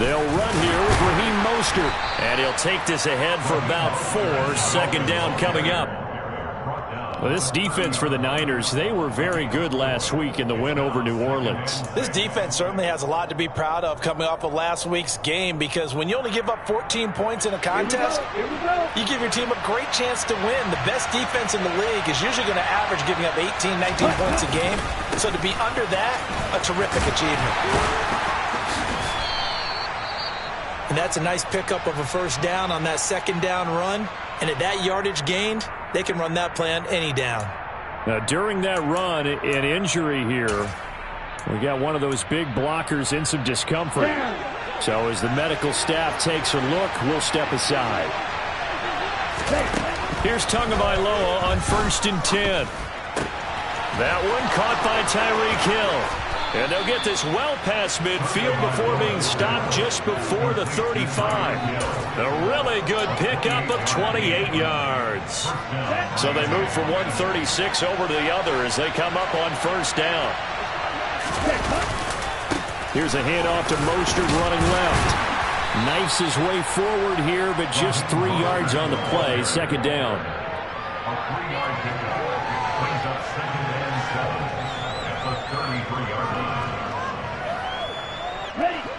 They'll run here with Raheem Mostert. And he'll take this ahead for about 4. 2nd down coming up. Well, this defense for the Niners, they were very good last week in the win over New Orleans. This defense certainly has a lot to be proud of coming off of last week's game, because when you only give up 14 points in a contest, you give your team a great chance to win. The best defense in the league is usually going to average giving up 18, 19 points a game. So to be under that, a terrific achievement. And that's a nice pickup of a 1st down on that 2nd down run. And at that yardage gained, they can run that play on any down. Now, during that run, an injury here. We got one of those big blockers in some discomfort. So as the medical staff takes a look, we'll step aside. Here's Tagovailoa on 1st and 10. That one caught by Tyreek Hill. And they'll get this well past midfield before being stopped just before the 35. A really good pickup of 28 yards. So they move from 136 over to the other as they come up on 1st down. Here's a handoff to Mostert running left. Knifes his way forward here, but just 3 yards on the play. 2nd down.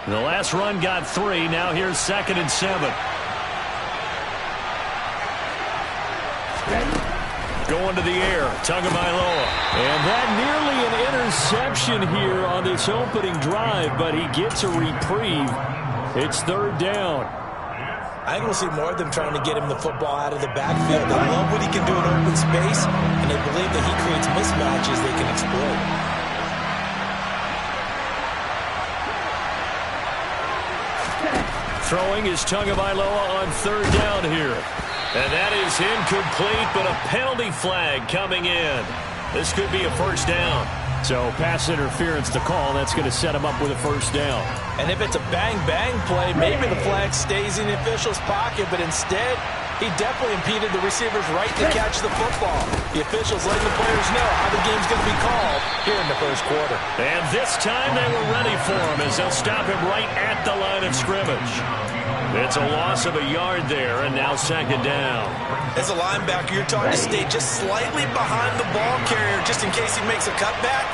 The last run got 3. Now here's 2nd and 7. Going to the air, Tagovailoa. And that nearly an interception here on this opening drive, but he gets a reprieve. It's 3rd down. I think we'll see more of them trying to get him the football out of the backfield. They love what he can do in open space, and they believe that he creates mismatches they can exploit. Throwing is Tagovailoa on 3rd down here. And that is incomplete, but a penalty flag coming in. This could be a 1st down. So pass interference to call. That's going to set him up with a 1st down. And if it's a bang-bang play, maybe the flag stays in the official's pocket, but instead, he definitely impeded the receiver's right to catch the football. The officials letting the players know how the game's going to be called here in the 1st quarter. And this time they were ready for him as they'll stop him right at the line of scrimmage. It's a loss of a yard there, and now 2nd down. As a linebacker, you're taught to stay just slightly behind the ball carrier just in case he makes a cutback.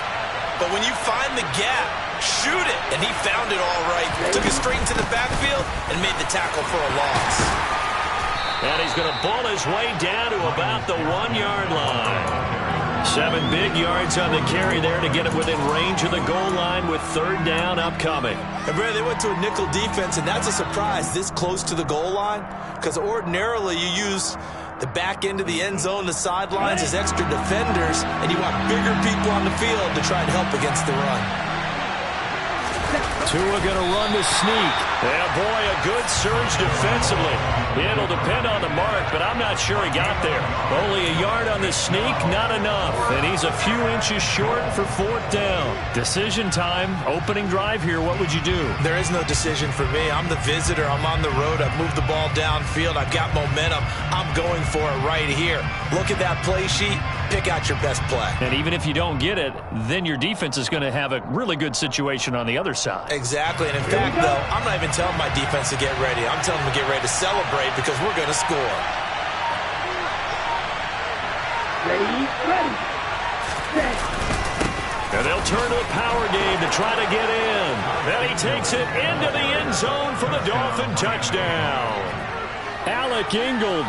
But when you find the gap, shoot it. And he found it all right. Took it straight into the backfield and made the tackle for a loss. And he's going to ball his way down to about the 1-yard line. 7 big yards on the carry there to get it within range of the goal line with 3rd down upcoming. And Brad, they went to a nickel defense, and that's a surprise this close to the goal line, because ordinarily you use the back end of the end zone, the sidelines as extra defenders, and you want bigger people on the field to try and help against the run. Tua going to run the sneak. Yeah, boy, a good surge defensively. It'll depend on the mark, but I'm not sure he got there. Only a yard on the sneak, not enough. And he's a few inches short for 4th down. Decision time, opening drive here. What would you do? There is no decision for me. I'm the visitor. I'm on the road. I've moved the ball downfield. I've got momentum. I'm going for it right here. Look at that play sheet. Pick out your best play. And even if you don't get it, then your defense is going to have a really good situation on the other side. Exactly. And in fact, though, I'm not even telling my defense to get ready. I'm telling them to get ready to celebrate because we're going to score. Ready. And they'll turn to a power game to try to get in. Then he takes it into the end zone for the Dolphin touchdown. Alec Ingold,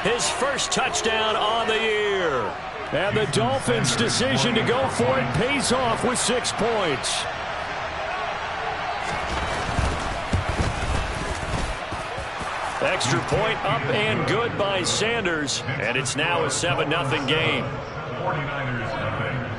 his first touchdown on the year. And the Dolphins' decision to go for it pays off with 6 points. Extra point up and good by Sanders. And it's now a 7-0 game. 49ers nothing.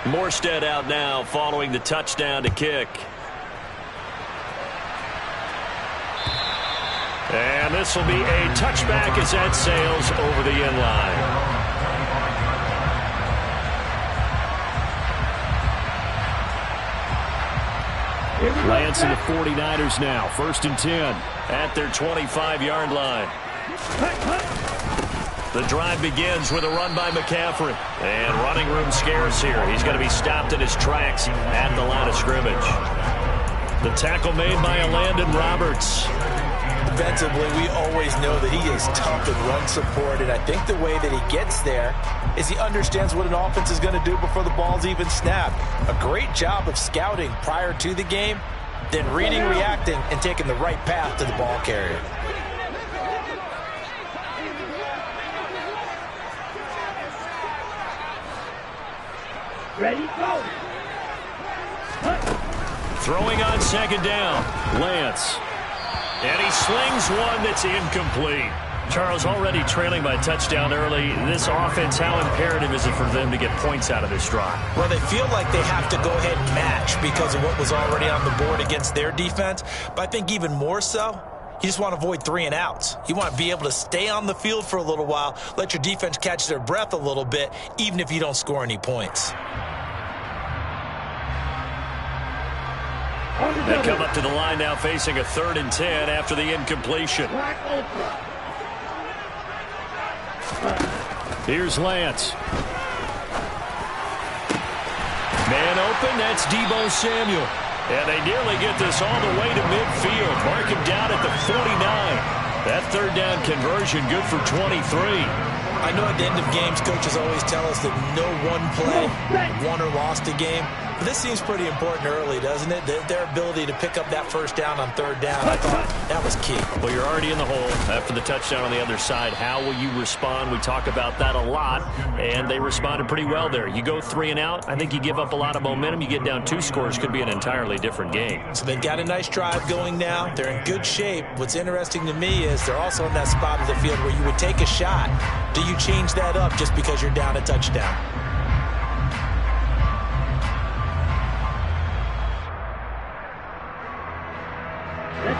Morstead out now following the touchdown to kick. And this will be a touchback as that sails over the end line. Lance and the 49ers now. 1st and 10 at their 25-yard line. The drive begins with a run by McCaffrey. And running room scarce here. He's going to be stopped in his tracks at the line of scrimmage. The tackle made by Landon Roberts. Defensively, we always know that he is tough in run support, and I think the way that he gets there is he understands what an offense is going to do before the ball's even snapped. A great job of scouting prior to the game, then reading, reacting, and taking the right path to the ball carrier. Ready, go. Throwing on 2nd down, Lance. And he slings one that's incomplete. Charles, already trailing by a touchdown early. This offense, how imperative is it for them to get points out of this drive? Well, they feel like they have to go ahead and match because of what was already on the board against their defense. But I think even more so, you just want to avoid 3 and outs. You want to be able to stay on the field for a little while, let your defense catch their breath a little bit, even if you don't score any points. They come up to the line now facing a 3rd and 10 after the incompletion. Here's Lance. Man open, that's Deebo Samuel. And they nearly get this all the way to midfield. Mark him down at the 49. That 3rd down conversion good for 23. I know at the end of games, coaches always tell us that no one play won or lost a game. But this seems pretty important early, doesn't it? Their ability to pick up that 1st down on 3rd down, I thought that was key. Well, you're already in the hole after the touchdown on the other side. How will you respond? We talk about that a lot, and they responded pretty well there. You go 3 and out, I think you give up a lot of momentum. You get down 2 scores, could be an entirely different game. So they've got a nice drive going now. They're in good shape. What's interesting to me is they're also in that spot of the field where you would take a shot. Do you change that up just because you're down a touchdown?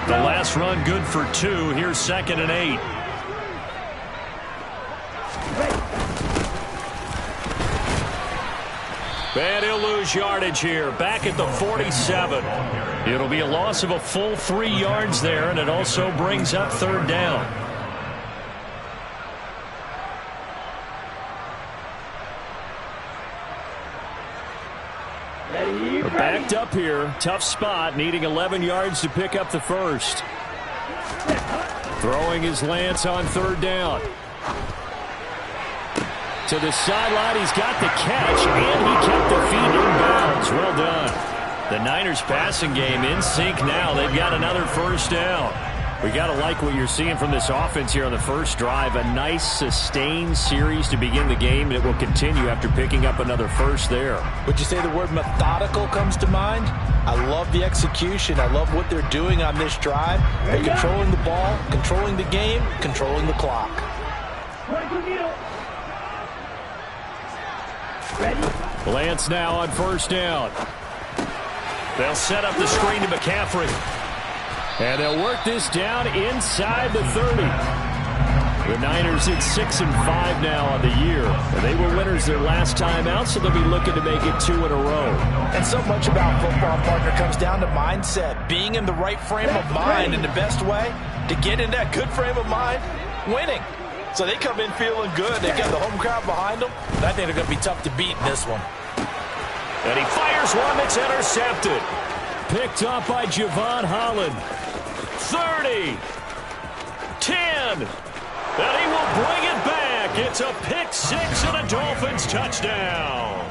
The last run good for 2. Here's 2nd and 8. And he'll lose yardage here. Back at the 47. It'll be a loss of a full 3 yards there, and it also brings up 3rd down. We're backed up here. Tough spot, needing 11 yards to pick up the 1st. Throwing his Lance on 3rd down. To the sideline, he's got the catch, and he kept the feet in bounds. Well done. The Niners passing game in sync now. They've got another 1st down. We got to like what you're seeing from this offense here on the 1st drive. A nice sustained series to begin the game, and it will continue after picking up another 1st there. Would you say the word methodical comes to mind? I love the execution. I love what they're doing on this drive. They're controlling the ball, controlling the game, controlling the clock. Lance now on 1st down. They'll set up the screen to McCaffrey. And they'll work this down inside the 30. The Niners at 6-5 now on the year. And they were winners their last time out, so they'll be looking to make it 2 in a row. And so much about football, partner, comes down to mindset. Being in the right frame of mind, and the best way to get in that good frame of mind, winning. So they come in feeling good. They've got the home crowd behind them. And I think they're going to be tough to beat in this one. And he fires one that's intercepted. Picked up by Javon Holland. 30. 10. And he will bring it back. It's a pick 6 and a Dolphins touchdown.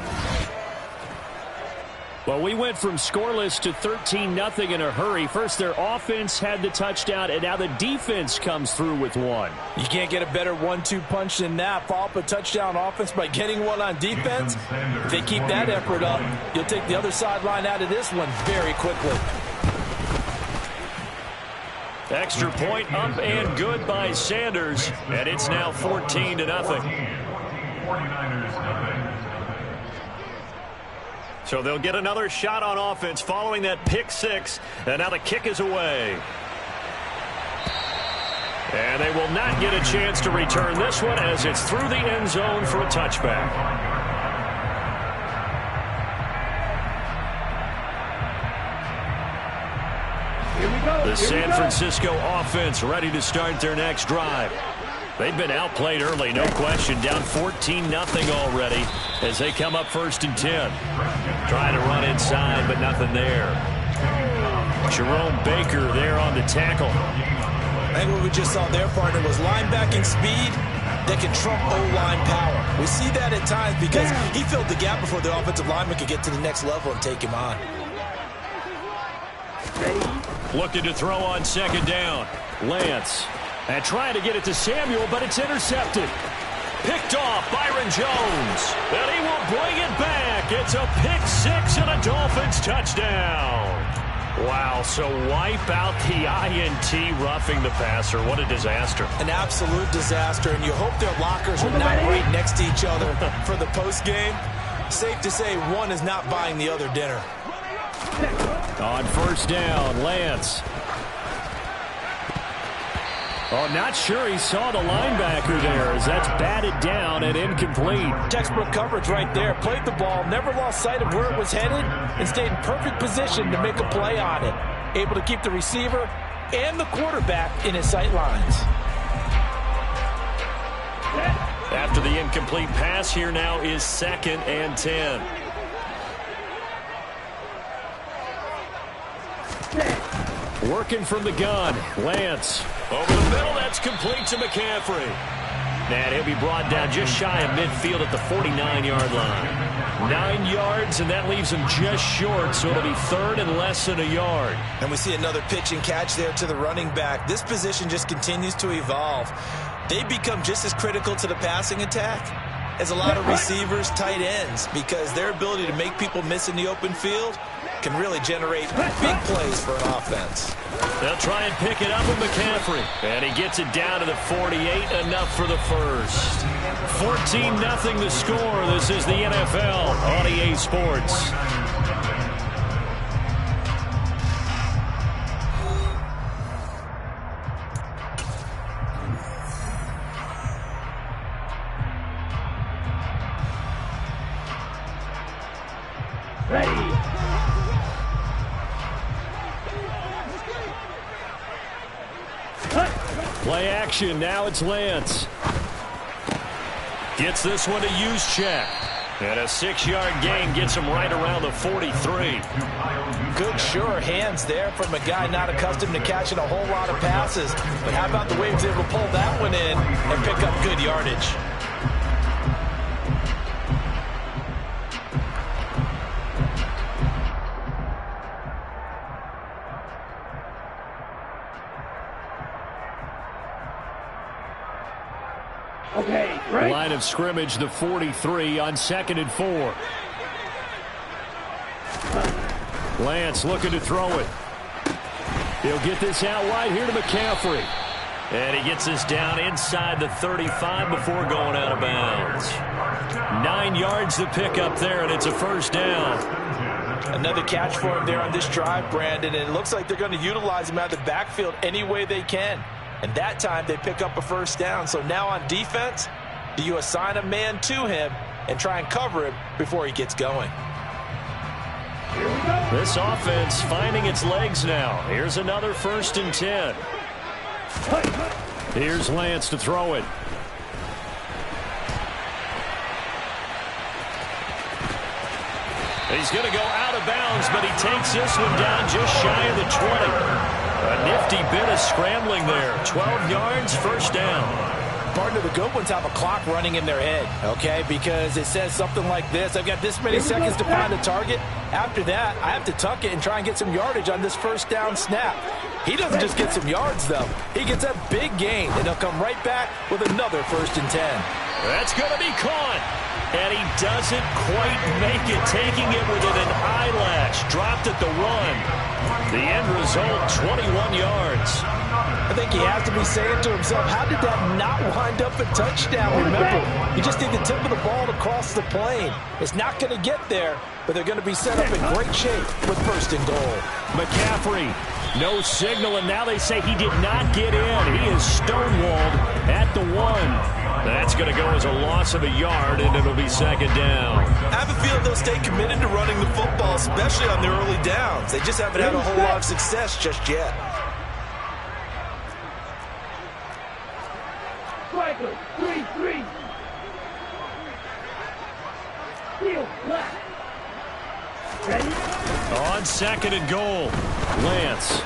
Well, we went from scoreless to 13-0 in a hurry. First, their offense had the touchdown, and now the defense comes through with one. You can't get a better 1-2 punch than that. Follow up a touchdown offense by getting one on defense. If they keep that effort up, you'll take the other sideline out of this one very quickly. Extra point up and good by Sanders, and it's now 14-0. 49ers nothing. So they'll get another shot on offense following that pick 6, and now the kick is away. And they will not get a chance to return this one as it's through the end zone for a touchback. The San Francisco offense ready to start their next drive. They've been outplayed early, no question. Down 14-0 already as they come up 1st and 10. Trying to run inside, but nothing there. Jerome Baker there on the tackle. I think what we just saw there, partner, was linebacking speed that can trump O-line power. We see that at times because he filled the gap before the offensive lineman could get to the next level and take him on. Looking to throw on 2nd down. Lance. And trying to get it to Samuel, but it's intercepted. Picked off Byron Jones. And he will bring it back. It's a pick-6 and a Dolphins touchdown. Wow, so wipe out the INT roughing the passer. What a disaster. An absolute disaster, and you hope their lockers are not right next to each other for the postgame. Safe to say one is not buying the other dinner. On 1st down, Lance. Oh, not sure he saw the linebacker there as that's batted down and incomplete. Textbook coverage right there. Played the ball, never lost sight of where it was headed, and stayed in perfect position to make a play on it. Able to keep the receiver and the quarterback in his sight lines. After the incomplete pass, here now is 2nd and 10. Working from the gun, Lance. Over the middle, that's complete to McCaffrey. And he'll be brought down just shy of midfield at the 49-yard line. 9 yards, and that leaves him just short, so it'll be 3rd and less than a yard. And we see another pitch and catch there to the running back. This position just continues to evolve. They become just as critical to the passing attack as a lot of receivers, tight ends, because their ability to make people miss in the open field can really generate big plays for an offense. They'll try and pick it up with McCaffrey. And he gets it down to the 48, enough for the first. 14-0 the score. This is the NFL on EA Sports. Play action. Now it's Lance. Gets this one to Juszczyk. And a 6-yard gain gets him right around the 43. Good, sure hands there from a guy not accustomed to catching a whole lot of passes. But how about the way he was able to pull that one in and pick up good yardage? Line of scrimmage, the 43 on 2nd and 4. Lance looking to throw it. He'll get this out wide here to McCaffrey. And he gets this down inside the 35 before going out of bounds. 9 yards to pick up there, and it's a 1st down. Another catch for him there on this drive, Brandon, and it looks like they're going to utilize him out of the backfield any way they can. And that time they pick up a 1st down. So now on defense, do you assign a man to him and try and cover him before he gets going? This offense finding its legs now. Here's another 1st and 10. Here's Lance to throw it. He's going to go out of bounds, but he takes this one down just shy of the 20. A nifty bit of scrambling there. 12 yards, 1st down. Partner, the good ones have a clock running in their head, okay? Because it says something like this. I've got this many seconds to find a target. After that, I have to tuck it and try and get some yardage on this 1st down snap. He doesn't just get some yards, though. He gets a big gain, and he'll come right back with another 1st and 10. That's going to be caught. And he doesn't quite make it, taking it within an eyelash. Dropped at the run. The end result, 21 yards. I think he has to be saying to himself, how did that not wind up a touchdown? Remember, you just need the tip of the ball to cross the plane. It's not going to get there, but they're going to be set up in great shape with 1st and goal. McCaffrey No signal, and now they say he did not get in. He is stonewalled at the 1. That's going to go as a loss of a yard, and it'll be second down. I have a feeling they'll stay committed to running the football, especially on their early downs. They just haven't had a whole lot of success just yet. Striker, 3-3. Field left. Ready? On second and goal, Lance.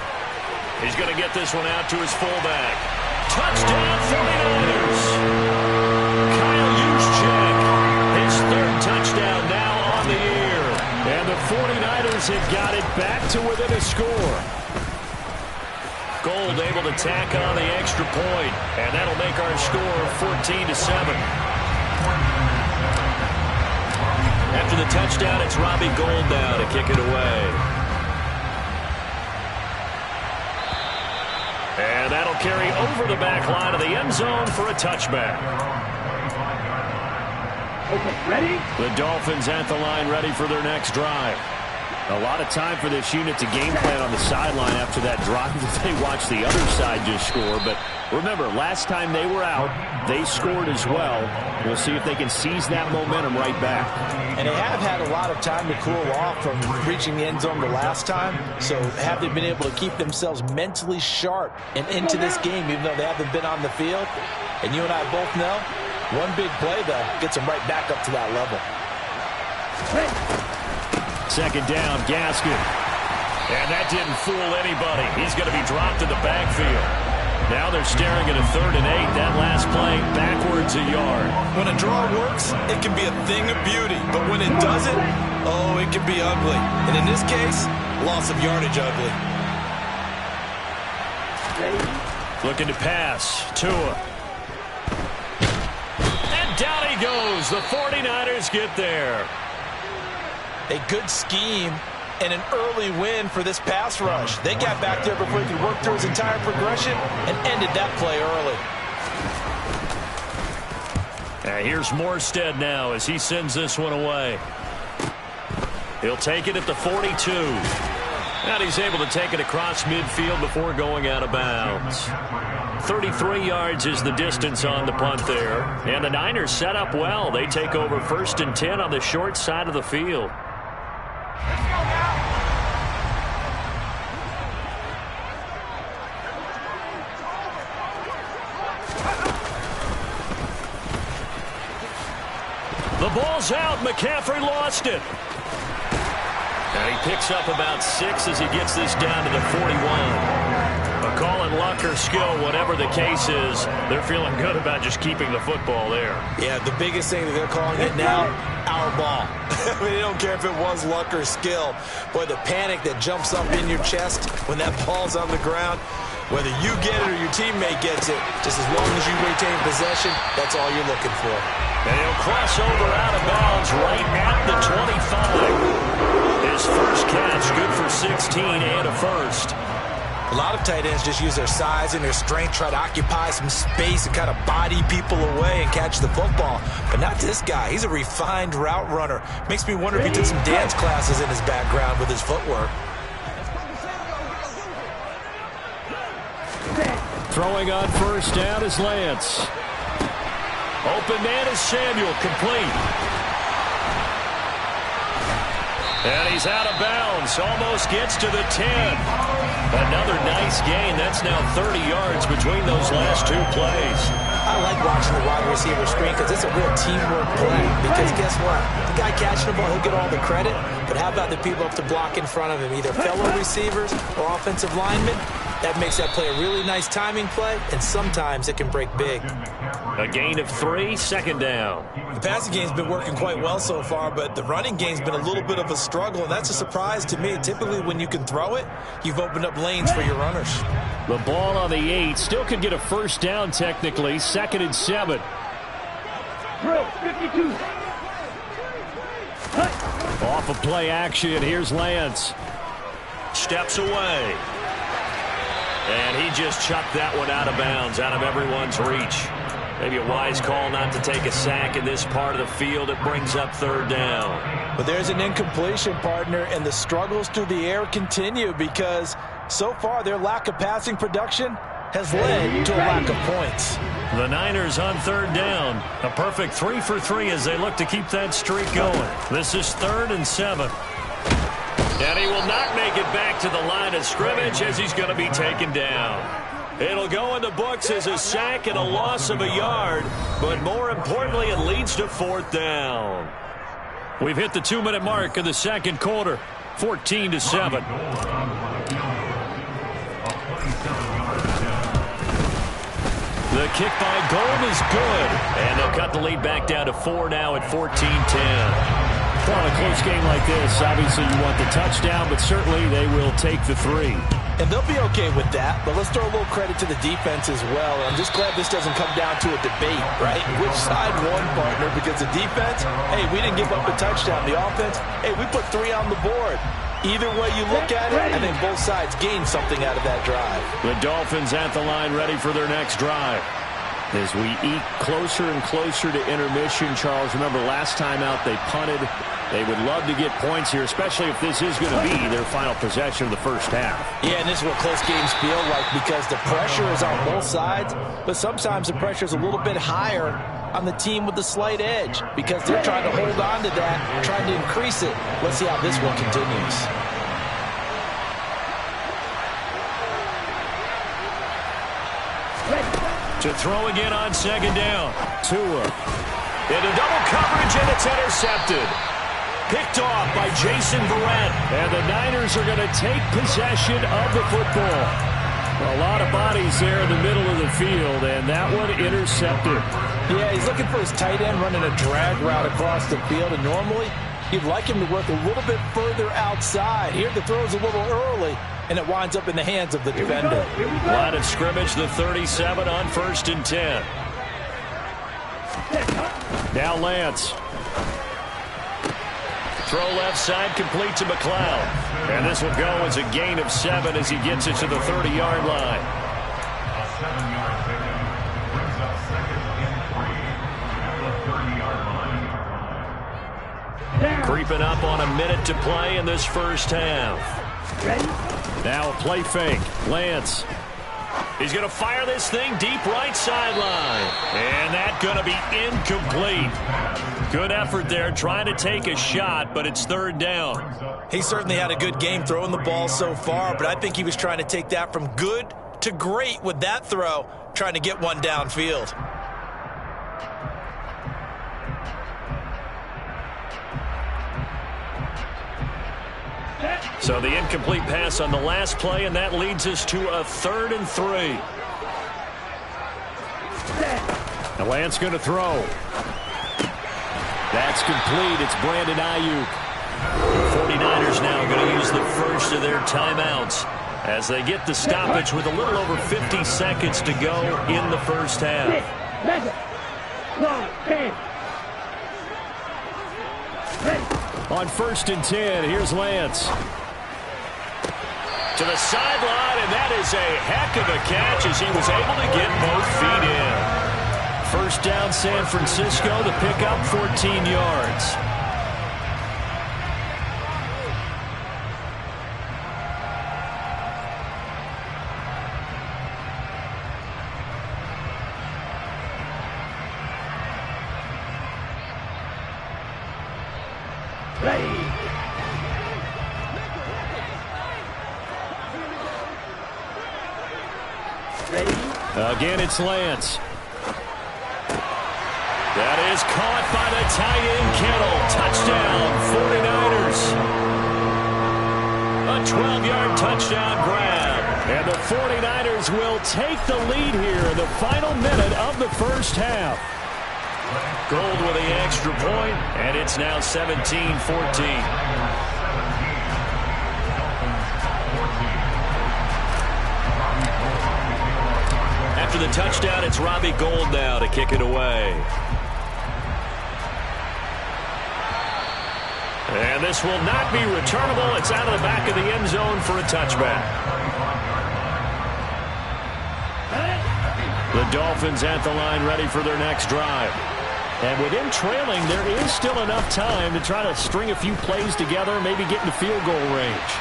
He's going to get this one out to his fullback. Touchdown, 49ers. Kyle Juszczyk, his 3rd touchdown now on the year. And the 49ers have got it back to within a score. Gold able to tack on the extra point, and that'll make our score 14-7. After the touchdown, it's Robbie Gould now to kick it away. And that'll carry over the back line of the end zone for a touchback. Okay, ready? The Dolphins at the line, ready for their next drive. A lot of time for this unit to game plan on the sideline after that drive that they watched the other side just score. But remember, last time they were out, they scored as well. We'll see if they can seize that momentum right back. And they have had a lot of time to cool off from reaching the end zone the last time. So have they been able to keep themselves mentally sharp and into this game, even though they haven't been on the field? And you and I both know, one big play, though, gets them right back up to that level. Second down, Gaskin. And that didn't fool anybody. He's going to be dropped in the backfield. Now they're staring at a 3rd and 8. That last play, backwards a yard. When a draw works, it can be a thing of beauty. But when it doesn't, oh, it can be ugly. And in this case, loss of yardage ugly. Looking to pass. Tua. And down he goes. The 49ers get there. A good scheme and an early win for this pass rush. They got back there before he could work through his entire progression and ended that play early. Here's Morstead now as he sends this one away. He'll take it at the 42. And he's able to take it across midfield before going out of bounds. 33 yards is the distance on the punt there. And the Niners set up well. They take over 1st and 10 on the short side of the field. The ball's out. McCaffrey lost it. And he picks up about 6 as he gets this down to the 41. A call in luck or skill, whatever the case is, they're feeling good about just keeping the football there. Yeah, the biggest thing that they're calling it now, our ball. I mean, they don't care if it was luck or skill. Boy, the panic that jumps up in your chest when that ball's on the ground, whether you get it or your teammate gets it, just as long as you retain possession, that's all you're looking for. And he'll cross over out of bounds right at the 25. His first catch, good for 16 and a first. A lot of tight ends just use their size and their strength, try to occupy some space and kind of body people away and catch the football. But not this guy. He's a refined route runner. Makes me wonder if he took some dance classes in his background with his footwork. Throwing on first down is Lance. Open man is Samuel, complete. And he's out of bounds, almost gets to the 10. Another nice gain. That's now 30 yards between those last 2 plays. I like watching the wide receiver screen because it's a real teamwork play. Because guess what? The guy catching the ball, he'll get all the credit. But how about the people up to block in front of him, either fellow receivers or offensive linemen? That makes that play a really nice timing play, and sometimes it can break big. A gain of 3, second down. The passing game's been working quite well so far, but the running game's been a little bit of a struggle, and that's a surprise to me. Typically, when you can throw it, you've opened up lanes for your runners. The ball on the 8, still could get a first down technically, 2nd and 7. Drill, 52. Off of play action, here's Lance. Steps away. And he just chucked that one out of bounds, out of everyone's reach. Maybe a wise call not to take a sack in this part of the field. It brings up 3rd down. But there's an incompletion, partner, and the struggles through the air continue because So far, their lack of passing production has led to a lack of points. The Niners on third down. A perfect 3 for 3 as they look to keep that streak going. This is 3rd and 7. And he will not make it back to the line of scrimmage as he's going to be taken down. It'll go in the books as a sack and a loss of a yard, but more importantly, it leads to 4th down. We've hit the 2-minute mark of the second quarter, 14-7. The kick by Gold is good, and they'll cut the lead back down to 4 now at 14-10. Well, in a close game like this, obviously you want the touchdown, but certainly they will take the 3. And they'll be okay with that, but let's throw a little credit to the defense as well. And I'm just glad this doesn't come down to a debate, right? Which side won, partner? Because the defense, hey, we didn't give up a touchdown. The offense, hey, we put 3 on the board. Either way you look at it, I think both sides gained something out of that drive. The Dolphins at the line ready for their next drive. As we eke closer and closer to intermission, Charles, remember last time out they punted. They would love to get points here, especially if this is going to be their final possession of the first half. Yeah, and this is what close games feel like because the pressure is on both sides, but sometimes the pressure is a little bit higher on the team with the slight edge because they're trying to hold on to that, trying to increase it. Let's see how this one continues. To throw again on second down. Tua. Into double coverage, and it's intercepted. Picked off by Jason Verrett. And the Niners are going to take possession of the football. A lot of bodies there in the middle of the field, and that one intercepted. Yeah, he's looking for his tight end running a drag route across the field, and normally you'd like him to work a little bit further outside. Here the throw's a little early, and it winds up in the hands of the defender. Line of scrimmage, the 37 on 1st and 10. Now Lance. Throw left side, complete to McLeod. And this will go as a gain of 7 as he gets it to the 30-yard line. A 7-yard pickup brings up 2nd and 3 at the 30-yard line. Creeping up on a minute to play in this first half. Ready? Now a play fake. Lance. He's going to fire this thing deep right sideline. And that's going to be incomplete. Good effort there trying to take a shot, but it's 3rd down. He certainly had a good game throwing the ball so far, but I think he was trying to take that from good to great with that throw, trying to get one downfield. So the incomplete pass on the last play, and that leads us to a 3rd and 3. Now Lance going to throw. That's complete. It's Brandon Ayuk. The 49ers now going to use the first of their timeouts as they get the stoppage with a little over 50 seconds to go in the first half. 10. Ready? On 1st and 10, here's Lance. To the sideline, and that is a heck of a catch as he was able to get both feet in. First down, San Francisco, the pickup, 14 yards. Ready? Ready? Again, it's Lance. That is caught by the tight end, Kittle. Touchdown, 49ers. A 12-yard touchdown grab. And the 49ers will take the lead here in the final minute of the first half. Gold with the extra point, and it's now 17-14. After the touchdown, it's Robbie Gould now to kick it away. And this will not be returnable. It's out of the back of the end zone for a touchback. The Dolphins at the line ready for their next drive. And with him trailing, there is still enough time to try to string a few plays together, maybe get into field goal range.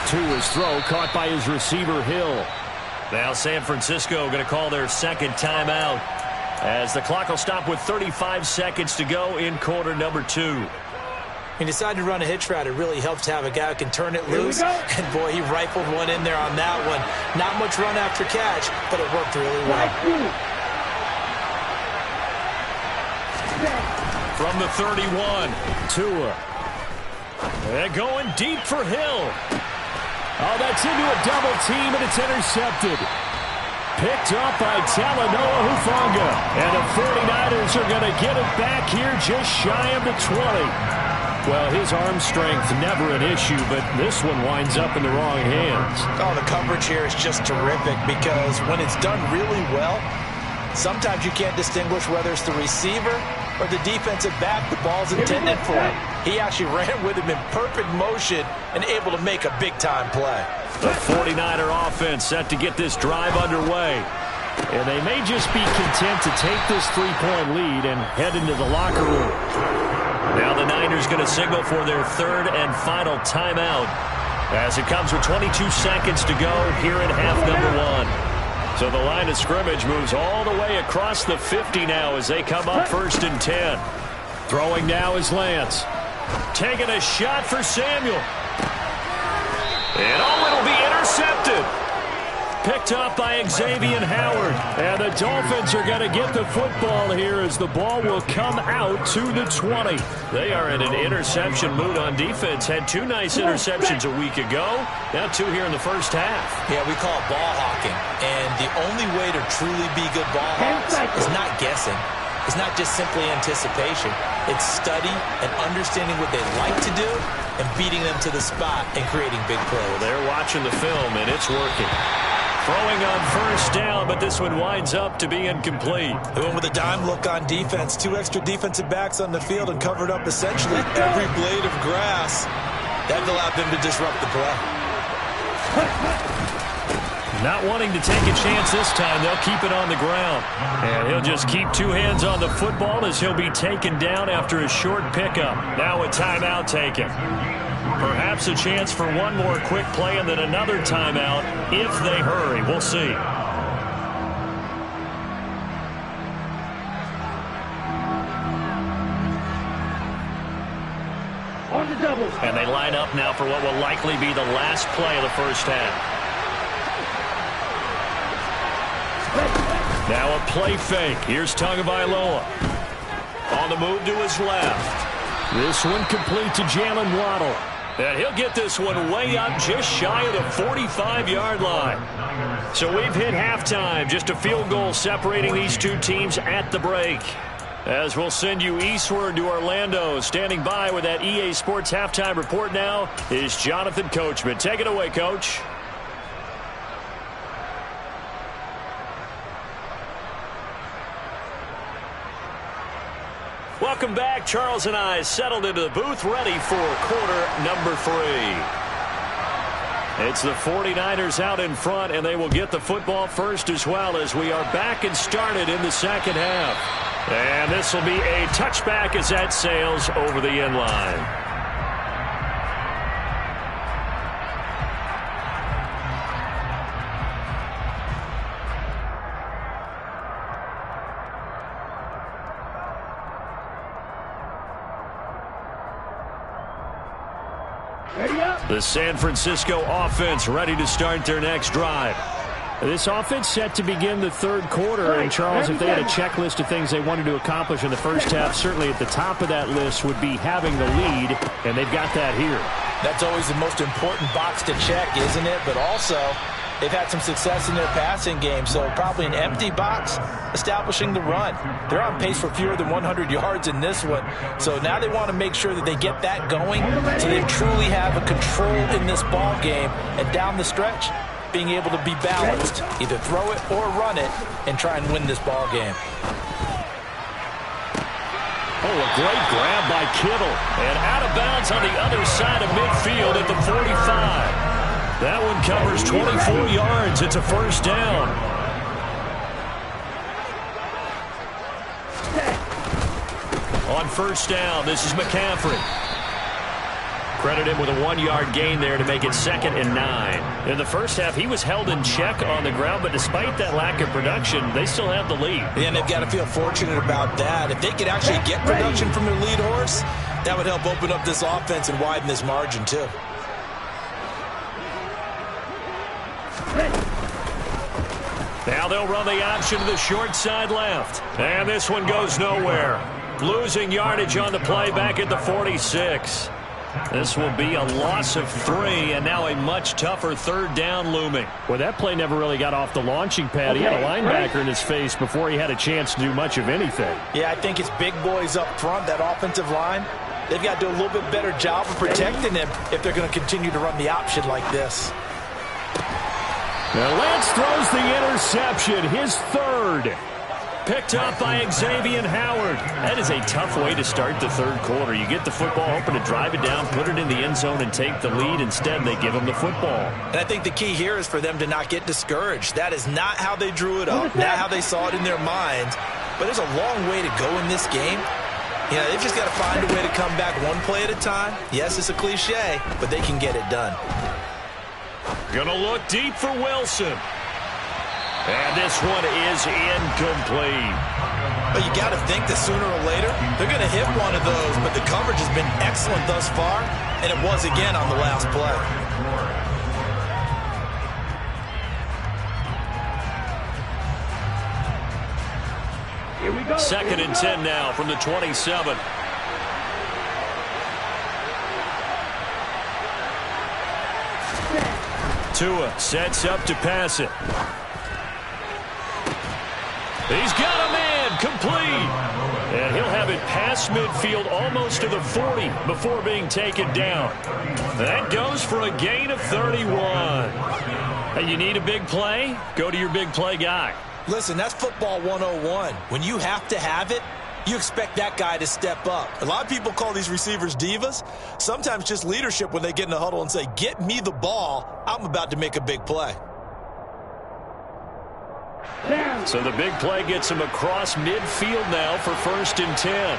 To his throw, caught by his receiver, Hill. Now San Francisco going to call their second timeout as the clock will stop with 35 seconds to go in quarter number 2. He decided to run a hitch route. It really helps to have a guy who can turn it loose. And, boy, he rifled one in there on that one. Not much run after catch, but it worked really well. From the 31, Tua. And going deep for Hill. Oh, that's into a double team, and it's intercepted. Picked up by Talanoa Hufanga. And the 49ers are going to get it back here just shy of the 20. Well, his arm strength never an issue, but this one winds up in the wrong hands. Oh, the coverage here is just terrific because when it's done really well, sometimes you can't distinguish whether it's the receiver or the defensive back the ball's intended for. He actually ran with him in perfect motion and able to make a big-time play. The 49er offense set to get this drive underway. And they may just be content to take this 3-point lead and head into the locker room. Now the Niners going to signal for their third and final timeout as it comes with 22 seconds to go here in half number 1. So the line of scrimmage moves all the way across the 50 now as they come up 1st and 10. Throwing now is Lance. Taking a shot for Samuel. And it'll be intercepted. Picked up by Xavier Howard. And the Dolphins are going to get the football here as the ball will come out to the 20. They are in an interception mood on defense. Had 2 nice interceptions a week ago. Now 2 here in the first half. Yeah, we call it ball hawking. And the only way to truly be good ball hawks is not guessing. It's not just simply anticipation. It's study and understanding what they like to do and beating them to the spot and creating big plays. Well, they're watching the film, and it's working. Throwing on 1st down, but this one winds up to be incomplete. They went with a dime look on defense. 2 extra defensive backs on the field and covered up essentially every blade of grass. That allowed them to disrupt the play. Not wanting to take a chance this time, they'll keep it on the ground. And he'll just keep 2 hands on the football as he'll be taken down after a short pickup. Now a timeout taken. Perhaps a chance for one more quick play and then another timeout if they hurry. We'll see. On the double. And they line up now for what will likely be the last play of the first half. Now a play fake. Here's Tagovailoa. On the move to his left. This one complete to Jalen Waddle. And he'll get this one way up just shy of the 45-yard line. So we've hit halftime. Just a field goal separating these 2 teams at the break. As we'll send you eastward to Orlando. Standing by with that EA Sports halftime report now is Jonathan Coachman. Take it away, Coach. Welcome back. Charles and I settled into the booth ready for quarter number 3. It's the 49ers out in front, and they will get the football first as well as we are back and started in the second half. And this will be a touchback as that sails over the end line. The San Francisco offense ready to start their next drive. This offense set to begin the 3rd quarter. And, Charles, if they had a checklist of things they wanted to accomplish in the first half, certainly at the top of that list would be having the lead, and they've got that here. That's always the most important box to check, isn't it? But also, they've had some success in their passing game, so probably an empty box establishing the run. They're on pace for fewer than 100 yards in this one. So now they want to make sure that they get that going so they truly have a control in this ball game. And down the stretch, being able to be balanced, either throw it or run it, and try and win this ball game. Oh, a great grab by Kittle. And out of bounds on the other side of midfield at the 45. That one covers 24 yards. It's a 1st down. On 1st down, this is McCaffrey. Credit him with a 1-yard gain there to make it 2nd and 9. In the first half, he was held in check on the ground, but despite that lack of production, they still have the lead. And they've got to feel fortunate about that. If they could actually get production from their lead horse, that would help open up this offense and widen this margin too. Now they'll run the option to the short side left. And this one goes nowhere. Losing yardage on the play back at the 46. This will be a loss of 3, and now a much tougher 3rd down looming. Well, that play never really got off the launching pad. He had a linebacker in his face before he had a chance to do much of anything. Yeah, I think it's big boys up front, that offensive line. They've got to do a little bit better job of protecting him if they're going to continue to run the option like this. Now Lance throws the interception, his 3rd. Picked up by Xavier Howard. That is a tough way to start the 3rd quarter. You get the football, hoping to drive it down, put it in the end zone, and take the lead. Instead, they give them the football. And I think the key here is for them to not get discouraged. That is not how they drew it up, not how they saw it in their minds. But there's a long way to go in this game. You know, they've just got to find a way to come back one play at a time. Yes, it's a cliche, but they can get it done. Gonna look deep for Wilson. And this one is incomplete. But you got to think that sooner or later, they're going to hit one of those. But the coverage has been excellent thus far, and it was again on the last play. Here we go. 2nd and 10 now from the 27. Tua sets up to pass it. He's got a man, complete. And he'll have it past midfield almost to the 40 before being taken down. That goes for a gain of 31. Hey, you need a big play? Go to your big play guy. Listen, that's football 101. When you have to have it, you expect that guy to step up. A lot of people call these receivers divas. Sometimes just leadership when they get in the huddle and say, get me the ball. I'm about to make a big play. So the big play gets him across midfield now for 1st and 10.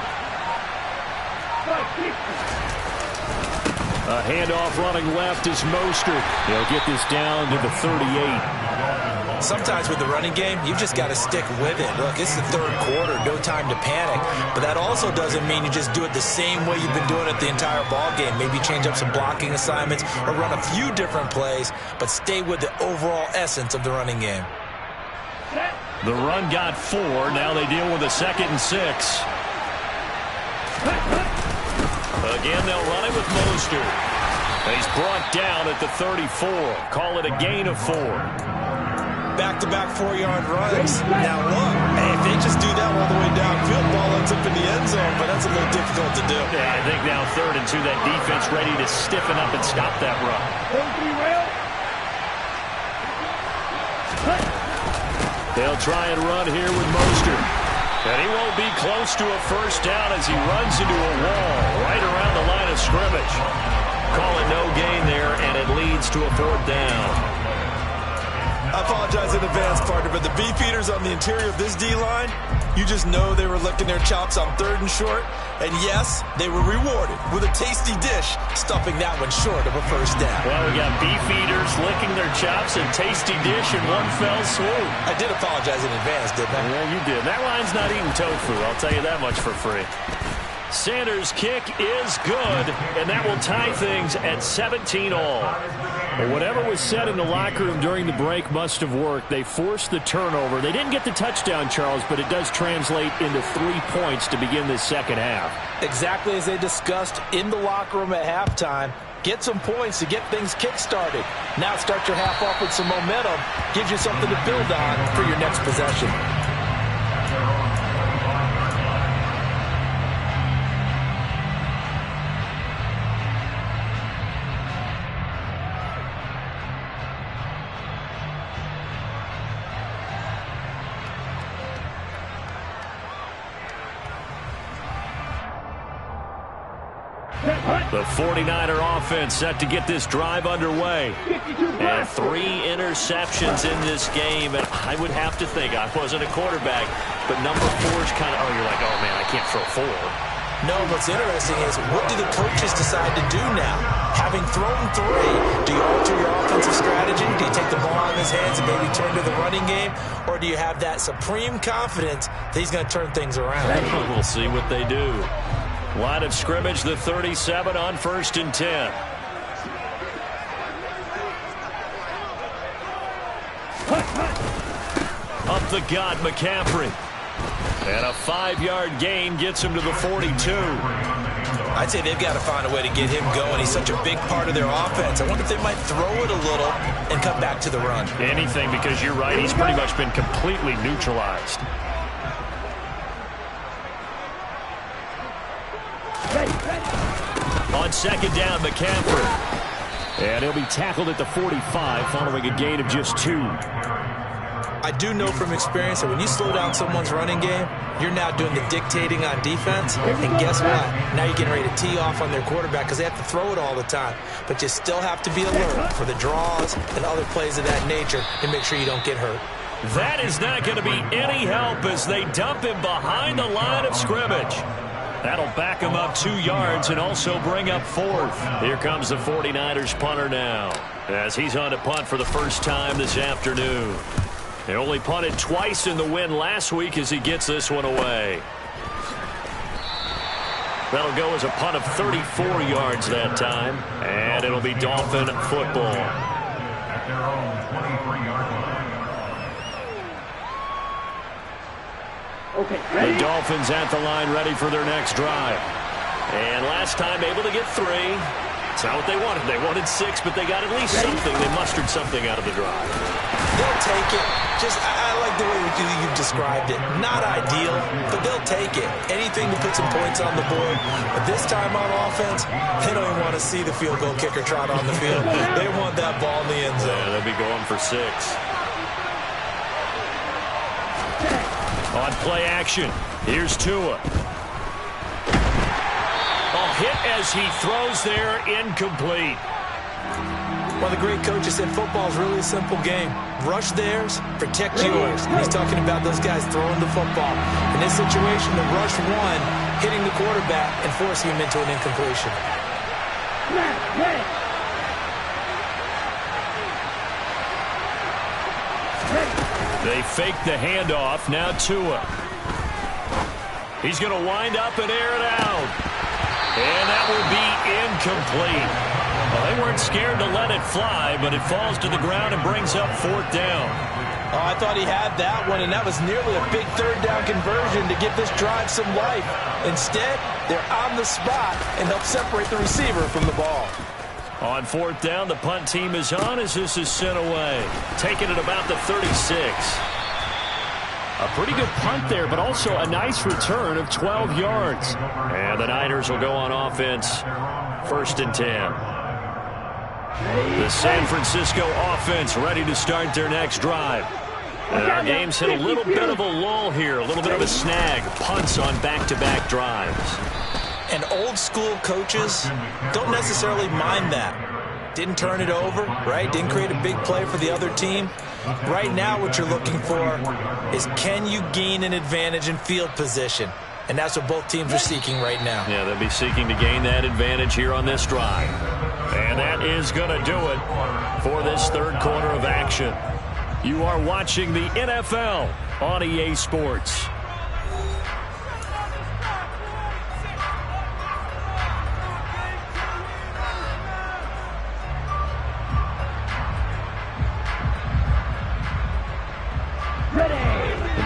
A handoff running left is Mostert. He'll get this down to the 38. Sometimes with the running game, you've just got to stick with it. Look, it's the 3rd quarter, no time to panic. But that also doesn't mean you just do it the same way you've been doing it the entire ball game. Maybe change up some blocking assignments or run a few different plays, but stay with the overall essence of the running game. The run got 4. Now they deal with a 2nd and 6. Again, they'll run it with Mostert. He's brought down at the 34. Call it a gain of 4. Back-to-back 4-yard runs. Now look, hey, if they just do that all the way downfield, ball ends up in the end zone, but that's a little difficult to do. Yeah, I think now 3rd and 2, that defense ready to stiffen up and stop that run. They'll try and run here with Mostert. And he won't be close to a 1st down as he runs into a wall right around the line of scrimmage. Call it no gain there, and it leads to a 4th down. I apologize in advance, partner, but the beefeaters on the interior of this D-line, you just know they were licking their chops on 3rd and short. And yes, they were rewarded with a tasty dish, stuffing that one short of a 1st down. Well, we got beefeaters licking their chops and tasty dish in one fell swoop. I did apologize in advance, didn't I? Yeah, you did. That line's not eating tofu, I'll tell you that much for free. Sanders' kick is good, and that will tie things at 17 all. Well, whatever was said in the locker room during the break must have worked. They forced the turnover. They didn't get the touchdown, Charles, but it does translate into 3 points to begin this 2nd half. Exactly as they discussed in the locker room at halftime. Get some points to get things kick-started. Now start your half off with some momentum. Gives you something to build on for your next possession. The 49er offense set to get this drive underway. And 3 interceptions in this game. And I would have to think, I wasn't a quarterback, but number 4 is kind of, oh, you're like, oh, man, I can't throw 4. No, what's interesting is what do the coaches decide to do now? Having thrown 3, do you alter your offensive strategy? Do you take the ball out of his hands and maybe turn to the running game? Or do you have that supreme confidence that he's going to turn things around? We'll see what they do. Line of scrimmage, the 37 on 1st and 10. Up the gut, McCaffrey. And a 5-yard gain gets him to the 42. I'd say they've got to find a way to get him going. He's such a big part of their offense. I wonder if they might throw it a little and come back to the run. Anything, because you're right. He's pretty much been completely neutralized. On 2nd down, McCaffrey. And he'll be tackled at the 45 following a gain of just 2. I do know from experience that when you slow down someone's running game, you're now doing the dictating on defense. And guess what? Now you're getting ready to tee off on their quarterback because they have to throw it all the time. But you still have to be alert for the draws and other plays of that nature and make sure you don't get hurt. That is not going to be any help as they dump him behind the line of scrimmage. That'll back him up 2 yards and also bring up 4th. Here comes the 49ers punter now as he's on to punt for the first time this afternoon. He only punted twice in the win last week as he gets this one away. That'll go as a punt of 34 yards that time, and it'll be Dolphin football. At their own 23-yard line. Okay, ready? The Dolphins at the line ready for their next drive. And last time able to get 3. It's not what they wanted. They wanted 6, but they got at least something. They mustered something out of the drive. They'll take it. I like the way you've described it. Not ideal, but they'll take it. Anything to put some points on the board. But this time on offense, they don't even want to see the field goal kicker trot on the field. They want that ball in the end zone. Yeah, they'll be going for 6. On play action, here's Tua. Hit as he throws there, incomplete. One of the great coaches said football is really a simple game. Rush theirs, protect yours. And he's talking about those guys throwing the football. In this situation, the rush one, hitting the quarterback and forcing him into an incompletion. They fake the handoff. Now Tua. He's going to wind up and air it out. And that will be incomplete. Well, they weren't scared to let it fly, but it falls to the ground and brings up 4th down. Oh, I thought he had that one, and that was nearly a big 3rd down conversion to give this drive some life. Instead, they're on the spot and help separate the receiver from the ball. On 4th down, the punt team is on as this is sent away. Taking it about the 36. A pretty good punt there, but also a nice return of 12 yards. And the Niners will go on offense, 1st and 10. The San Francisco offense ready to start their next drive. And our game's hit a little bit of a lull here, a little bit of a snag. Punts on back-to-back drives. And old-school coaches don't necessarily mind that. Didn't turn it over, right? Didn't create a big play for the other team. Right now what you're looking for is can you gain an advantage in field position? And that's what both teams are seeking right now. Yeah, they'll be seeking to gain that advantage here on this drive. And that is going to do it for this 3rd quarter of action. You are watching the NFL on EA Sports.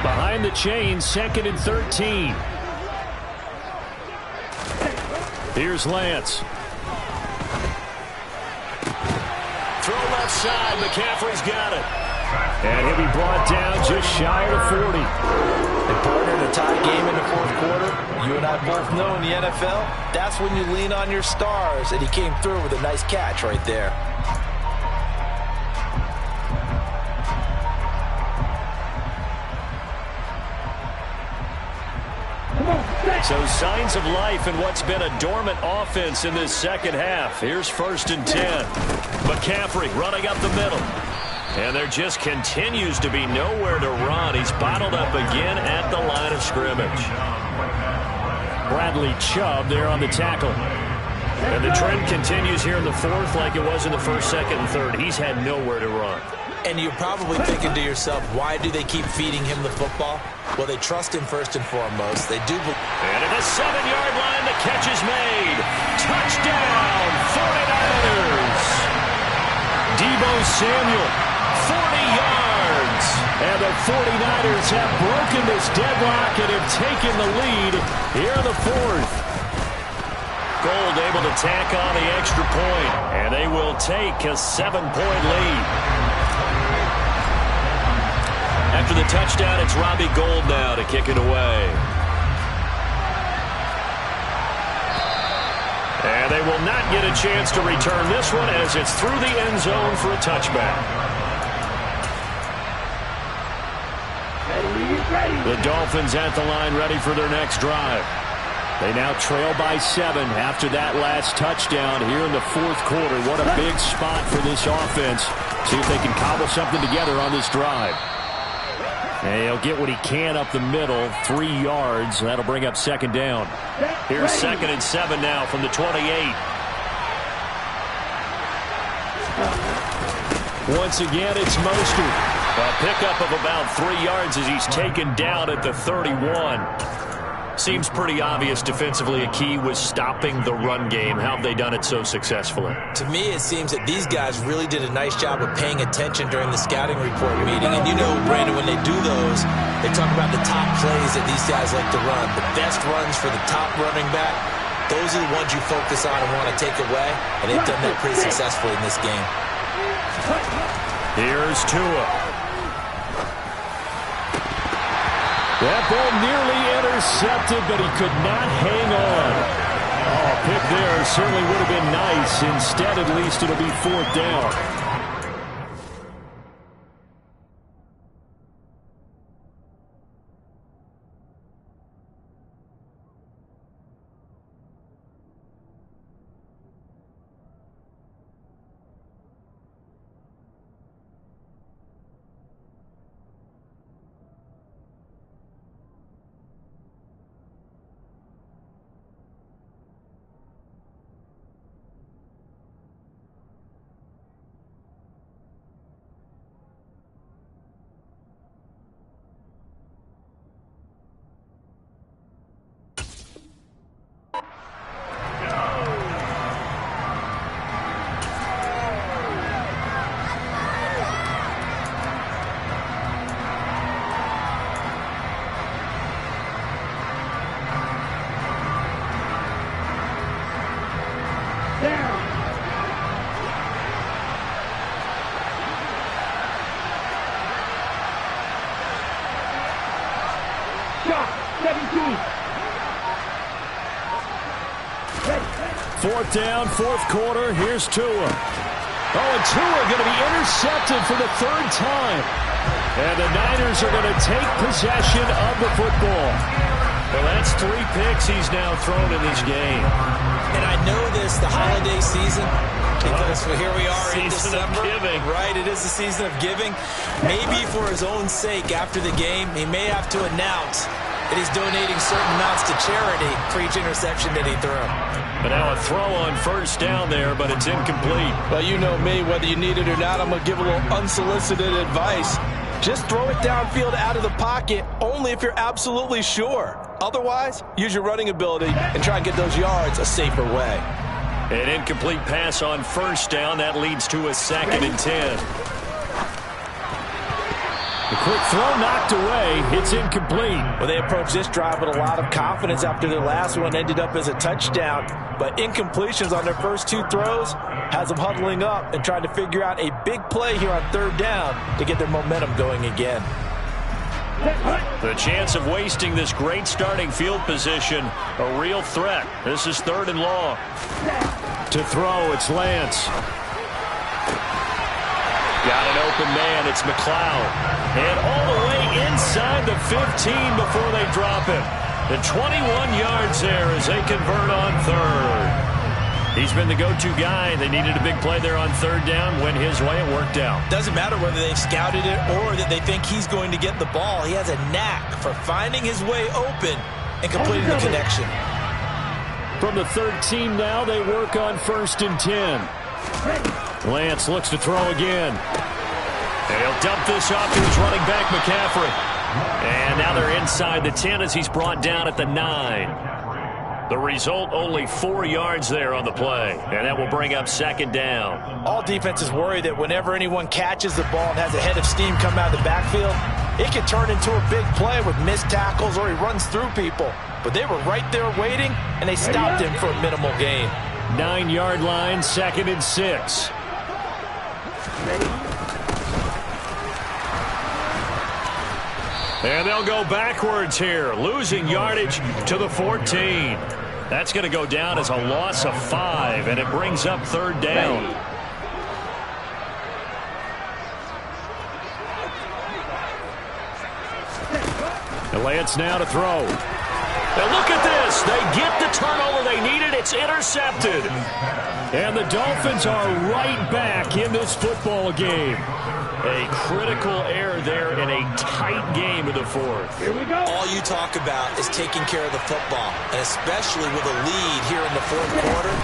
Behind the chain, 2nd and 13. Here's Lance. Throw left side. McCaffrey's got it. And he'll be brought down just shy of the 40. And partner, in a tie game in the 4th quarter, you and I both know in the NFL, that's when you lean on your stars. And he came through with a nice catch right there. So signs of life in what's been a dormant offense in this 2nd half. Here's 1st and 10. McCaffrey running up the middle. And there just continues to be nowhere to run. He's bottled up again at the line of scrimmage. Bradley Chubb there on the tackle. And the trend continues here in the fourth like it was in the first, second, and third. He's had nowhere to run. And you're probably thinking to yourself, why do they keep feeding him the football? Well, they trust him first and foremost. They do. And at the 7-yard line, the catch is made. Touchdown, 49ers. Deebo Samuel, 40 yards. And the 49ers have broken this deadlock and have taken the lead here in the fourth. Gold able to tack on the extra point, and they will take a 7-point lead. After the touchdown, it's Robbie Gould now to kick it away. And they will not get a chance to return this one as it's through the end zone for a touchback. The Dolphins at the line ready for their next drive. They now trail by 7 after that last touchdown here in the fourth quarter. What a big spot for this offense. See if they can cobble something together on this drive. And he'll get what he can up the middle, 3 yards. That'll bring up second down. Here's 2nd and 7 now from the 28. Once again, it's Mostert. A pickup of about 3 yards as he's taken down at the 31. Seems pretty obvious defensively a key was stopping the run game. How have they done it so successfully? To me, it seems that these guys really did a nice job of paying attention during the scouting report meeting. And you know, Brandon, when they do those, they talk about the top plays that these guys like to run. The best runs for the top running back, those are the ones you focus on and want to take away. And they've done that pretty successfully in this game. Here's Tua. That ball nearly intercepted, but he could not hang on. Oh, a pick there certainly would have been nice. Instead, at least it'll be 4th down. Fourth down, fourth quarter. Here's Tua. Oh, and Tua going to be intercepted for the 3rd time. And the Niners are going to take possession of the football. Well, that's 3 picks he's now thrown in this game. And I know this, the holiday season, because here we are in Season December. of giving. Right, it is the season of giving. Maybe for his own sake after the game, he may have to announce that he's donating certain amounts to charity for each interception that he threw. But now a throw on 1st down there, but it's incomplete. Well, you know me, whether you need it or not, I'm going to give a little unsolicited advice. Just throw it downfield out of the pocket, only if you're absolutely sure. Otherwise, use your running ability and try and get those yards a safer way. An incomplete pass on 1st down. That leads to a 2nd and 10. The quick throw knocked away. It's incomplete. Well, they approached this drive with a lot of confidence after their last one ended up as a touchdown. But incompletions on their first 2 throws has them huddling up and trying to figure out a big play here on 3rd down to get their momentum going again. The chance of wasting this great starting field position, a real threat. This is 3rd and long. To throw, it's Lance. Got an open man. It's McLeod. And all the way inside the 15 before they drop him. The 21 yards there as they convert on 3rd. He's been the go-to guy. They needed a big play there on 3rd down. Went his way. It worked out. Doesn't matter whether they've scouted it or that they think he's going to get the ball. He has a knack for finding his way open and completing the connection. From the 13 now, they work on 1st and 10. Lance looks to throw again. And he'll dump this off to his running back, McCaffrey. And now they're inside the 10 as he's brought down at the 9. The result, only 4 yards there on the play. And that will bring up 2nd down. All defenses worry that whenever anyone catches the ball and has a head of steam come out of the backfield, it can turn into a big play with missed tackles or he runs through people. But they were right there waiting, and they stopped him for a minimal gain. 9-yard line, 2nd and 6. And they'll go backwards here, losing yardage to the 14. That's going to go down as a loss of 5, and it brings up 3rd down. And Lance now to throw. Now look at this. They get the turnover they needed. It's intercepted. And the Dolphins are right back in this football game. A critical error there in a tight game in the 4th. Here we go. All you talk about is taking care of the football, and especially with a lead here in the 4th quarter.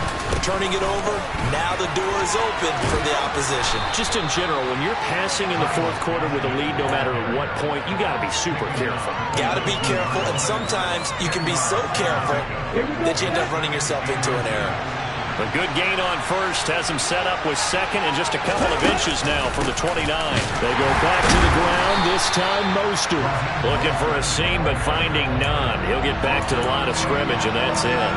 Turning it over, now the door is open for the opposition. Just in general, when you're passing in the 4th quarter with a lead, no matter at what point, you got to be super careful. Got to be careful, and sometimes you can be so careful that you end up running yourself into an error. A good gain on 1st has him set up with 2nd and just a couple of inches now from the 29. They go back to the ground, this time Mostert. Looking for a seam, but finding none. He'll get back to the line of scrimmage, and that's it.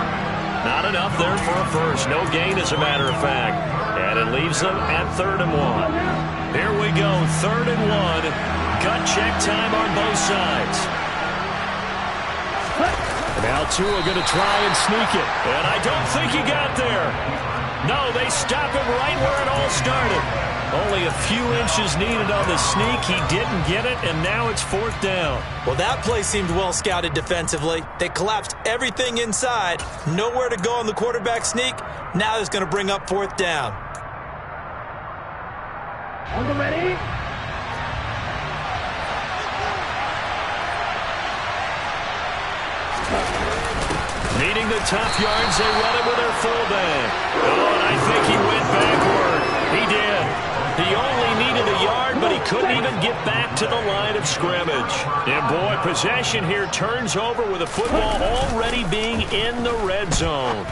Not enough there for a 1st. No gain, as a matter of fact. And it leaves them at 3rd and 1. Here we go, 3rd and 1. Gut check time on both sides. Now Tua going to try and sneak it. And I don't think he got there. No, they stop him right where it all started. Only a few inches needed on the sneak. He didn't get it, and now it's 4th down. Well, that play seemed well scouted defensively. They collapsed everything inside. Nowhere to go on the quarterback sneak. Now it's going to bring up 4th down. On the ready. Needing the tough yards, they run it with their fullback. Oh, and I think he went backward. He did. He only needed a yard, but he couldn't even get back to the line of scrimmage. And boy, possession here turns over with the football already being in the red zone.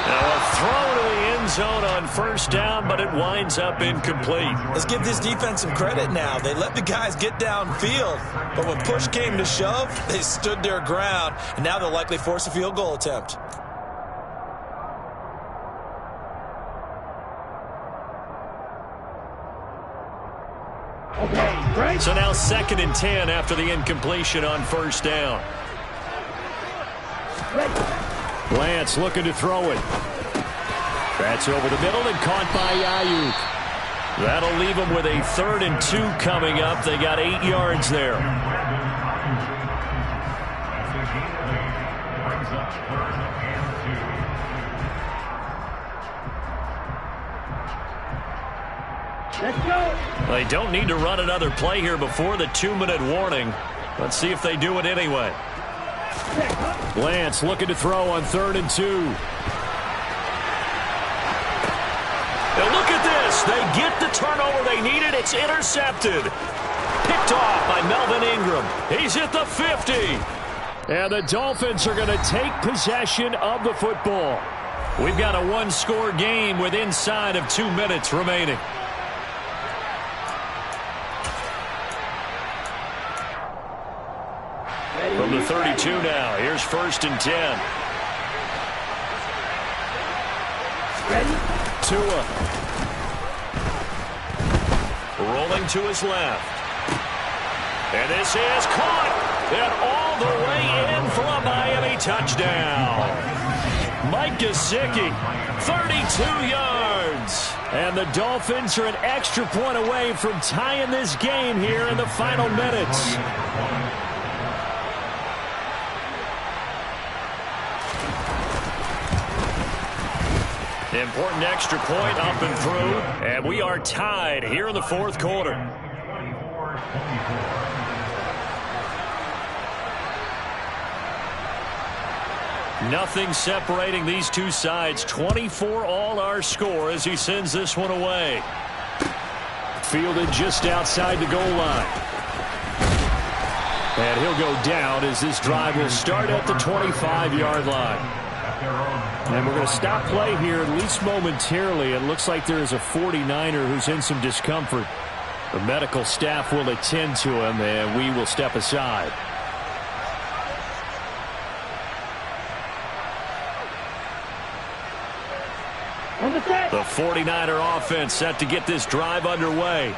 Now a throw to the end zone on 1st down, but it winds up incomplete. Let's give this defense some credit now. They let the guys get downfield, but when push came to shove, they stood their ground, and now they'll likely force a field goal attempt. Okay, right. So now 2nd and 10 after the incompletion on 1st down. Lance looking to throw it. That's over the middle and caught by Ayuk. That'll leave them with a 3rd and 2 coming up. They got 8 yards there. Let's go. They don't need to run another play here before the 2-minute warning. Let's see if they do it anyway. Lance looking to throw on 3rd and 2. Now look at this. They get the turnover they needed. It's intercepted. Picked off by Melvin Ingram. He's at the 50. And the Dolphins are going to take possession of the football. We've got a 1-score game with inside of 2 minutes remaining. From the 32 now, here's 1st and 10. Ready. Tua. Rolling to his left. And this is caught. And all the way in for a Miami touchdown. Mike Gesicki, 32 yards. And the Dolphins are an extra point away from tying this game here in the final minutes. Important extra point up and through, and we are tied here in the 4th quarter. Nothing separating these two sides. 24 all our score as he sends this one away. Fielded just outside the goal line. And he'll go down as this drive will start at the 25-yard line. And we're going to stop play here at least momentarily. It looks like there is a 49er who's in some discomfort. The medical staff will attend to him, and we will step aside. The 49er offense set to get this drive underway.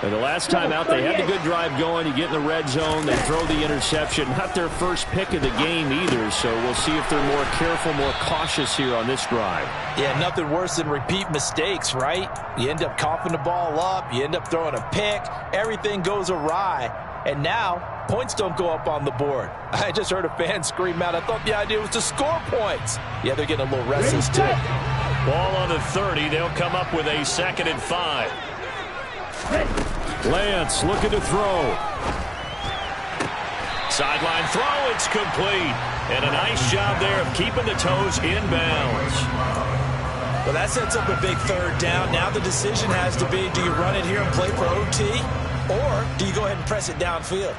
And the last time out, they had the good drive going. You get in the red zone, they throw the interception. Not their first pick of the game either, so we'll see if they're more careful, more cautious here on this drive. Yeah, nothing worse than repeat mistakes, right? You end up coughing the ball up, you end up throwing a pick, everything goes awry, and now points don't go up on the board. I just heard a fan scream out, I thought the idea was to score points. Yeah, they're getting a little restless too. Ball on the 30, they'll come up with a 2nd and 5. Lance looking to throw. Sideline throw, it's complete. And a nice job there of keeping the toes in bounds. Well, that sets up a big 3rd down. Now the decision has to be, do you run it here and play for OT, or do you go ahead and press it downfield?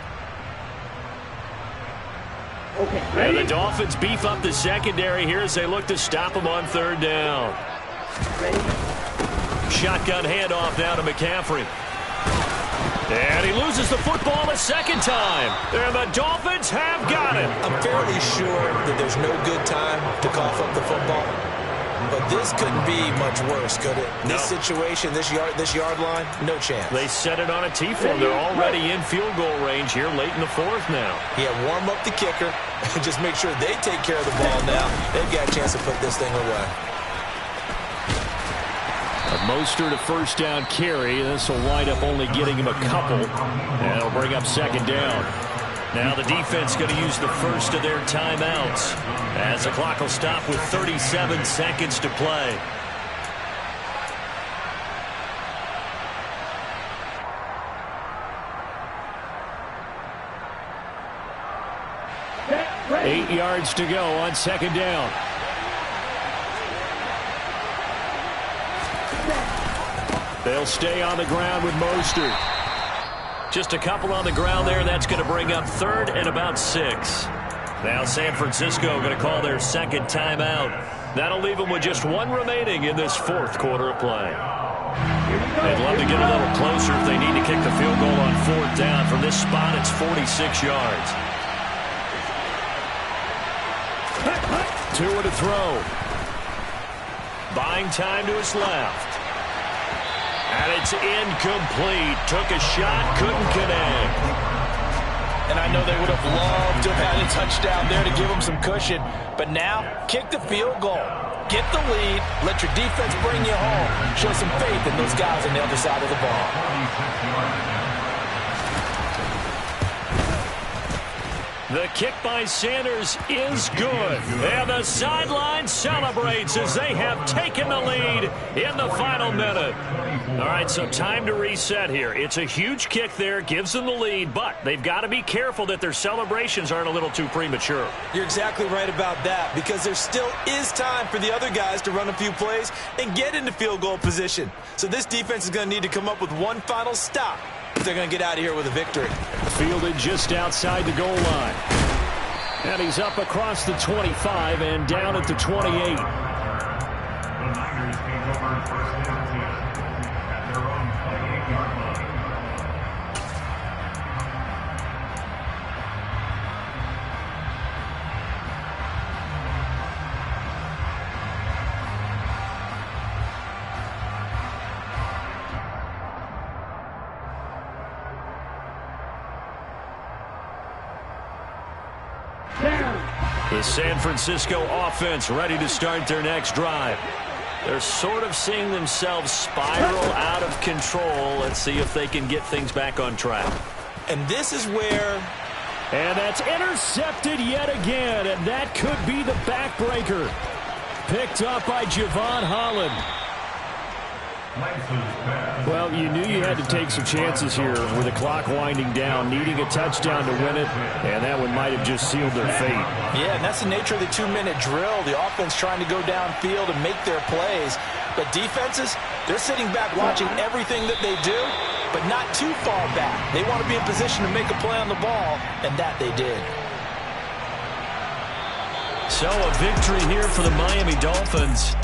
Okay. And the Dolphins beef up the secondary here as they look to stop them on 3rd down. Ready? Shotgun handoff now to McCaffrey. And he loses the football a 2nd time. And the Dolphins have got it. I'm fairly sure that there's no good time to cough up the football. But this couldn't be much worse, could it? No. This situation, this yard line, no chance. They set it on a T-form. They're already in field goal range here late in the 4th now. Yeah, warm up the kicker. Just make sure they take care of the ball now. They've got a chance to put this thing away. Mostert a 1st down carry. This will wind up only getting him a couple. And it'll bring up 2nd down. Now the defense going to use the first of their timeouts as the clock will stop with 37 seconds to play. Ready? 8 yards to go on 2nd down. They'll stay on the ground with Mostert. Just a couple on the ground there. That's going to bring up 3rd and about 6. Now San Francisco going to call their 2nd timeout. That'll leave them with just 1 remaining in this 4th quarter of play. They'd love to get a little closer if they need to kick the field goal on 4th down. From this spot, it's 46 yards. Tua to throw. Buying time to his left. And it's incomplete. Took a shot, couldn't connect. And I know they would have loved to have had a touchdown there to give them some cushion. But now, kick the field goal. Get the lead. Let your defense bring you home. Show some faith in those guys on the other side of the ball. The kick by Sanders is good. And the sideline celebrates as they have taken the lead in the final minute. All right, so time to reset here. It's a huge kick there, gives them the lead, but they've got to be careful that their celebrations aren't a little too premature. You're exactly right about that, because there still is time for the other guys to run a few plays and get into field goal position. So this defense is going to need to come up with one final stop if they're going to get out of here with a victory. Fielded just outside the goal line. And he's up across the 25 and down at the 28. The Niners take over 1st and 10 at their own 28-yard line. The San Francisco offense ready to start their next drive. They're sort of seeing themselves spiral out of control. Let's see if they can get things back on track. And this is where... And that's intercepted yet again, and that could be the backbreaker. Picked up by Javon Holland. Well, you knew you had to take some chances here with the clock winding down, needing a touchdown to win it, and that one might have just sealed their fate. Yeah, and that's the nature of the 2-minute drill. The offense trying to go downfield and make their plays. But defenses, they're sitting back watching everything that they do, but not too far back. They want to be in position to make a play on the ball, and that they did. So a victory here for the Miami Dolphins.